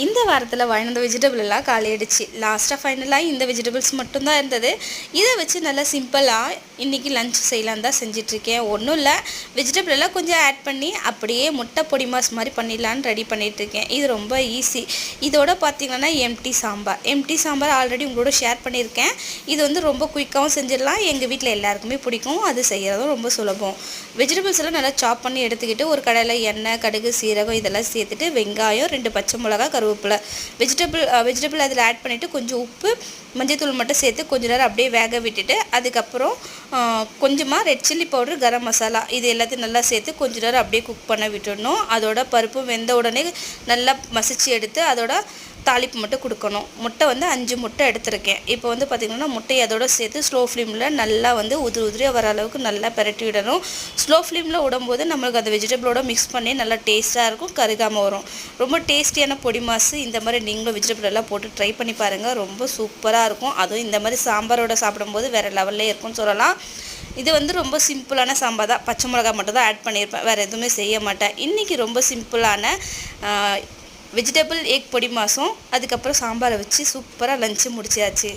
இந்த வாரத்தில் வாங்கின வெஜிடபிள் எல்லாம் காலியாயிடுச்சு. லாஸ்ட்டாக ஃபைனலாக இந்த வெஜிடபிள்ஸ் மட்டும்தான் இருந்தது. இதை வச்சு நல்லா சிம்பிளாக இன்றைக்கி லஞ்ச் செய்யலான்னு தான் செஞ்சிட்ருக்கேன். ஒன்றும் இல்லை, வெஜிடபிள் எல்லாம் கொஞ்சம் ஆட் பண்ணி அப்படியே முட்டை பொடி மாஸ் மாதிரி பண்ணிடலான்னு ரெடி பண்ணிகிட்ருக்கேன். இது ரொம்ப ஈஸி. இதோட பார்த்திங்கன்னா எம்டி சாம்பார் ஆல்ரெடி உங்களோட ஷேர் பண்ணியிருக்கேன். இது வந்து ரொம்ப குயிக்காகவும் செஞ்சிடலாம். எங்கள் வீட்டில் எல்லாருக்குமே பிடிக்கும். அது செய்கிறதும் ரொம்ப சுலபம். வெஜிடபிள்ஸ் எல்லாம் நல்லா சாப் பண்ணி எடுத்துக்கிட்டு ஒரு கடையில் எண்ணெய், கடுகு, சீரகம் இதெல்லாம் சேர்த்துட்டு வெங்காயம், 2 பச்சை மிளகா, கருவேப்பிலை, வெஜிடபிள் அதில் ஆட் பண்ணிவிட்டு கொஞ்சம் உப்பு, மஞ்சள்தூள் மட்டும் சேர்த்து கொஞ்ச நேரம் அப்படியே வேக விட்டுட்டு அதுக்கப்புறம் கொஞ்சமாக red chilli powder, garam masala இது எல்லாத்தையும் நல்லா சேர்த்து கொஞ்ச நேரம் அப்படியே குக் பண்ண விட்டுடணும். அதோட பருப்பு வெந்த உடனே நல்லா மசிச்சு எடுத்து அதோட தாளிப்பு மட்டும் கொடுக்கணும். முட்டை வந்து 5 முட்டை எடுத்திருக்கேன். இப்போ வந்து பார்த்திங்கன்னா முட்டையை அதோட சேர்த்து ஸ்லோ ஃப்ளேமில் நல்லா வந்து உதிரியாக வர அளவுக்கு நல்லா பரட்டி விடணும். ஸ்லோ ஃப்ளேமில் விடும்போது நம்மளுக்கு அந்த வெஜிடபிளோட மிக்ஸ் பண்ணி நல்லா டேஸ்ட்டாக இருக்கும், கருகாமல் வரும். ரொம்ப டேஸ்டியான பொடி மாசு. இந்த மாதிரி நீங்களும் வெஜிடபிள் எல்லாம் போட்டு ட்ரை பண்ணி பாருங்கள், ரொம்ப சூப்பராக இருக்கும். அதுவும் இந்த மாதிரி சாம்பாரோட சாப்பிடும்போது வேறு லெவல்லே இருக்கும்னு சொல்லலாம். இது வந்து ரொம்ப சிம்பிளான சாம்பார் தான். பச்சை மிளகா மட்டும் தான் ஆட் பண்ணியிருப்பேன், வேறு எதுவுமே செய்ய மாட்டேன். இன்றைக்கி ரொம்ப சிம்பிளான வெஜிடபிள் எக் பொடி மாசும் அதுக்கப்புறம் சாம்பாரை வச்சு சூப்பராக லஞ்சு முடிச்சாச்சு.